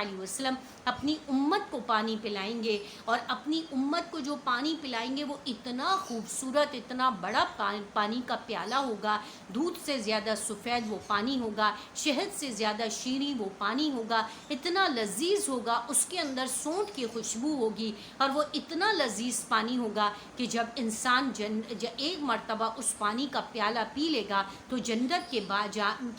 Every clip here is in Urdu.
علیہ وسلم اپنی امت کو پانی پلائیں گے، اور اپنی امت کو جو پانی پلائیں گے وہ اتنا خوبصورت، اتنا بڑا پانی کا پیالہ ہوگا، دودھ سے زیادہ سفید وہ پانی ہوگا، شہد سے زیادہ شیریں وہ پانی ہوگا، اتنا لذیذ ہوگا، اس کے اندر سونٹ کی خوشبو ہوگی، اور وہ اتنا لذیذ پانی ہوگا کہ جب انسان ایک مرتبہ اس پانی کا پیالہ پی لے گا تو جنت کے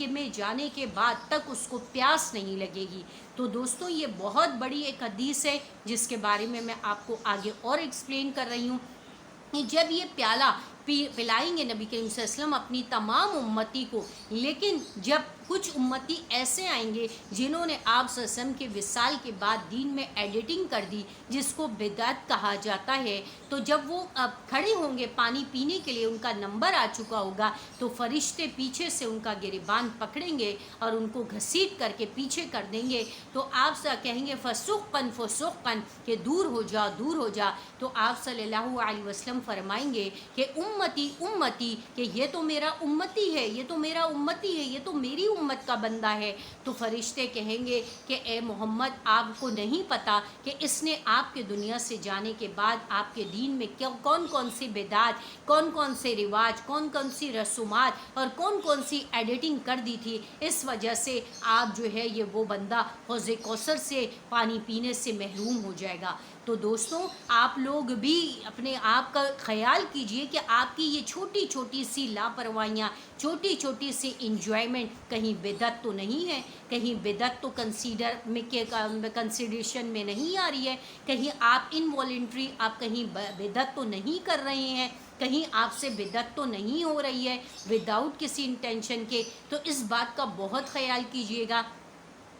میں جانے کے بعد تک اس کو پیاس نہیں لگے گی۔ تو دوستوں یہ بہت بڑی ایک حدیث ہے جس کے بارے میں آپ کو آگے اور ایکسپلین کر رہی ہوں کہ جب یہ پیالہ پلائیں گے نبی کریم صلی اللہ علیہ وسلم اپنی تمام امتی کو، لیکن جب کچھ امتی ایسے آئیں گے جنہوں نے آپ صلی اللہ علیہ وسلم کے وصال کے بعد دین میں ایڈیٹنگ کر دی جس کو بدعت کہا جاتا ہے، تو جب وہ کھڑے ہوں گے پانی پینے کے لیے، ان کا نمبر آ چکا ہوگا، تو فرشتے پیچھے سے ان کا گریبان پکڑیں گے اور ان کو گھسیٹ کر کے پیچھے کر دیں گے، تو آپ کہیں گے فسقاً فسقاً کہ دور ہو جا دور ہو جا، تو آپ صلی اللہ علیہ وسلم فرمائیں گے کہ امتی امتی، کہ یہ تو میرا امتی ہے، یہ تو میرا امتی ہے، یہ تو میری امت کا بندہ ہے۔ تو فرشتے کہیں گے کہ اے محمد آپ کو نہیں پتا کہ اس نے آپ کے دنیا سے جانے کے بعد آپ کے دین میں کون کون سی بدعت، کون کون سے رواج، کون کون سی رسومات اور کون کون سی ایڈیٹنگ کر دی تھی، اس وجہ سے آپ جو ہے یہ وہ بندہ حوض کوثر سے پانی پینے سے محروم ہو جائے گا۔ تو دوستوں آپ لوگ بھی اپنے آپ کا خیال کیجئے کہ آپ کی یہ چھوٹی چھوٹی سی لاپرواہیاں، چھوٹی چھوٹی سی انجوائمنٹ کہیں بدعت تو نہیں ہے، کہیں بدعت تو کنسیڈریشن میں نہیں آ رہی ہے، کہیں آپ انوالنٹری آپ کہیں بدعت تو نہیں کر رہے ہیں، کہیں آپ سے بدعت تو نہیں ہو رہی ہے وداؤٹ کسی انٹینشن کے۔ تو اس بات کا بہت خیال کیجئے گا۔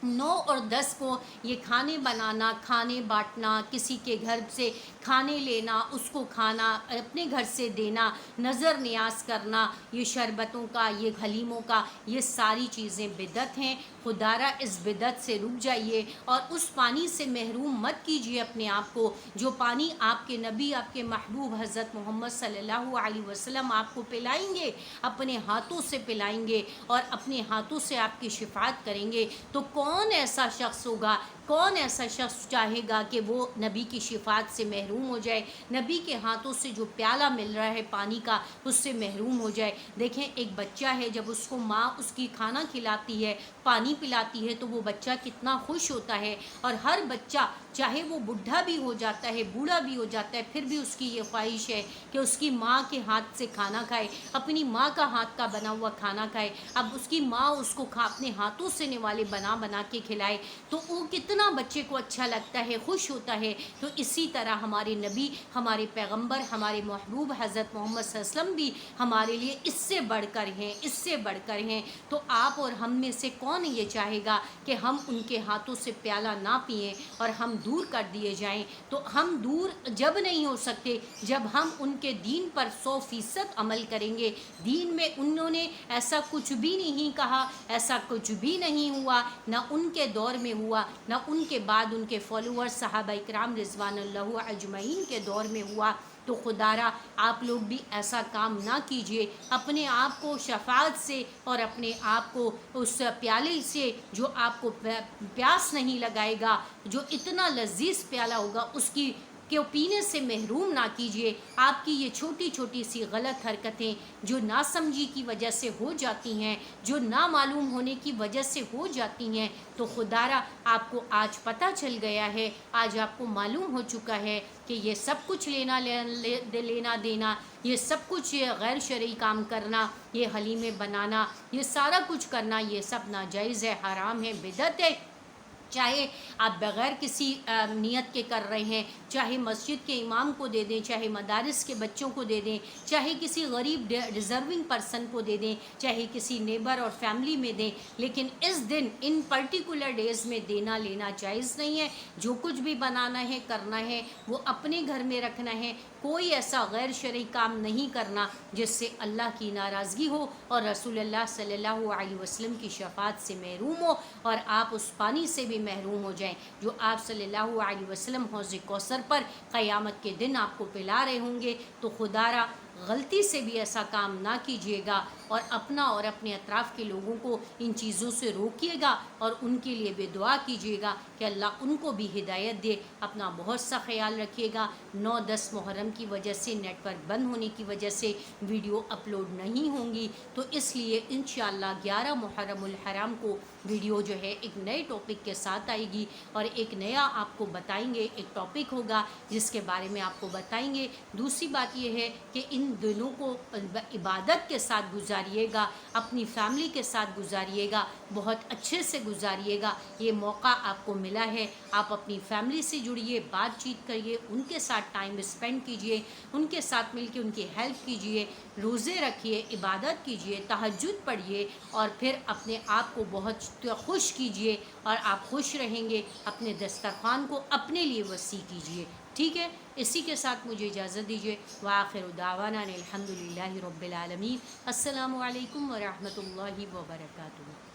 9 اور 10 کو یہ کھانے بنانا، کھانے بانٹنا، کسی کے گھر سے کھانے لینا، اس کو کھانا، اپنے گھر سے دینا، نظر نیاز کرنا، یہ شربتوں کا، یہ حلیموں کا، یہ ساری چیزیں بدعت ہیں۔ خدا را اس بدعت سے رک جائیے اور اس پانی سے محروم مت کیجیے اپنے آپ کو جو پانی آپ کے نبی، آپ کے محبوب حضرت محمد صلی اللہ علیہ وسلم آپ کو پلائیں گے، اپنے ہاتھوں سے پلائیں گے اور اپنے ہاتھوں سے آپ کی شفاعت کریں گے۔ تو کون ایسا شخص ہوگا، کون ایسا شخص چاہے گا کہ وہ نبی کی شفاعت سے محروم ہو جائے، نبی کے ہاتھوں سے جو پیالہ مل رہا ہے پانی کا اس سے محروم ہو جائے؟ دیکھیں ایک بچہ ہے، جب اس کو ماں اس کی کھانا کھلاتی ہے، پانی پلاتی ہے، تو وہ بچہ کتنا خوش ہوتا ہے، اور ہر بچہ چاہے وہ بڈھا بھی ہو جاتا ہے، بوڑھا بھی ہو جاتا ہے، پھر بھی اس کی یہ خواہش ہے کہ اس کی ماں کے ہاتھ سے کھانا کھائے، اپنی ماں کا ہاتھ کا بنا ہوا کھانا کھائے۔ اب اس کی ماں اس کو اپنے ہاتھوں سے نوالے بنا کے کھلائے تو وہ کتنا بچے کو اچھا لگتا ہے، خوش ہوتا ہے۔ تو اسی طرح ہمارے نبی، ہمارے پیغمبر، ہمارے محبوب حضرت محمد صلی اللہ علیہ وسلم بھی ہمارے لیے اس سے بڑھ کر ہیں، اس سے بڑھ کر ہیں۔ تو آپ اور ہم میں سے کون یہ چاہے گا کہ ہم ان کے ہاتھوں سے پیالہ نہ پئیں اور ہم دور کر دیے جائیں؟ تو ہم دور جب نہیں ہو سکتے جب ہم ان کے دین پر 100% عمل کریں گے۔ دین میں انہوں نے ایسا کچھ بھی نہیں کہا، ایسا کچھ بھی نہیں ہوا، نہ ان کے دور میں ہوا، نہ ان کے بعد ان کے فالوور صحابہ اکرام رضوان اللہ اجمعین کے دور میں ہوا۔ تو خدا را آپ لوگ بھی ایسا کام نہ کیجئے، اپنے آپ کو شفاعت سے اور اپنے آپ کو اس پیالے سے جو آپ کو پیاس نہیں لگائے گا، جو اتنا لذیذ پیالہ ہوگا، اس کی پینے سے محروم نہ کیجیے۔ آپ کی یہ چھوٹی چھوٹی سی غلط حرکتیں جو ناسمجھی کی وجہ سے ہو جاتی ہیں، جو نامعلوم ہونے کی وجہ سے ہو جاتی ہیں، تو خدا را آپ کو آج پتہ چل گیا ہے، آج آپ کو معلوم ہو چکا ہے کہ یہ سب کچھ لینا دینا، یہ سب کچھ غیر شرعی کام کرنا، یہ حلیمے بنانا، یہ سارا کچھ کرنا، یہ سب ناجائز ہے، حرام ہے، بدعت ہے۔ چاہے آپ بغیر کسی نیت کے کر رہے ہیں، چاہے مسجد کے امام کو دے دیں، چاہے مدارس کے بچوں کو دے دیں، چاہے کسی غریب ڈیزرونگ پرسن کو دے دیں، چاہے کسی نیبر اور فیملی میں دیں، لیکن اس دن ان پرٹیکولر ڈیز میں دینا لینا جائز نہیں ہے۔ جو کچھ بھی بنانا ہے، کرنا ہے، وہ اپنے گھر میں رکھنا ہے، کوئی ایسا غیر شرعی کام نہیں کرنا جس سے اللہ کی ناراضگی ہو اور رسول اللہ صلی اللہ علیہ وسلم کی شفاعت سے محروم ہو، اور آپ اس پانی سے بھی محروم ہو جائیں جو آپ صلی اللہ علیہ وسلم حوض کوثر پر قیامت کے دن آپ کو پلا رہے ہوں گے۔ تو خدا را غلطی سے بھی ایسا کام نہ کیجیے گا، اور اپنا اور اپنے اطراف کے لوگوں کو ان چیزوں سے روکیے گا اور ان کے لیے بھی دعا کیجیے گا کہ اللہ ان کو بھی ہدایت دے۔ اپنا بہت سا خیال رکھیے گا۔ 9-10 محرم کی وجہ سے نیٹ ورک بند ہونے کی وجہ سے ویڈیو اپلوڈ نہیں ہوں گی، تو اس لیے انشاءاللہ 11 محرم الحرام کو ویڈیو جو ہے ایک نئے ٹاپک کے ساتھ آئے گی، اور ایک نیا آپ کو بتائیں گے، ایک ٹاپک ہوگا جس کے بارے میں آپ کو بتائیں گے۔ دوسری بات یہ ہے کہ ان دنوں کو عبادت کے ساتھ گزاریے گا، اپنی فیملی کے ساتھ گزاریے گا، بہت اچھے سے گزاریے گا۔ یہ موقع آپ کو ملا ہے، آپ اپنی فیملی سے جڑیے، بات چیت کریے، ان کے ساتھ ٹائم اسپینڈ کیجیے، ان کے ساتھ مل کے ان کی ہیلپ کیجیے، روزے رکھیے، عبادت کیجیے، تہجد پڑھیے، اور پھر اپنے آپ کو بہت خوش کیجیے، اور آپ خوش رہیں گے۔ اپنے دسترخوان کو اپنے لیے وسیع کیجیے، ٹھیک ہے؟ اسی کے ساتھ مجھے اجازت دیجیے۔ وآخر دعوانا الحمدللہ رب العالمین۔ السلام علیکم ورحمۃ اللہ وبرکاتہ۔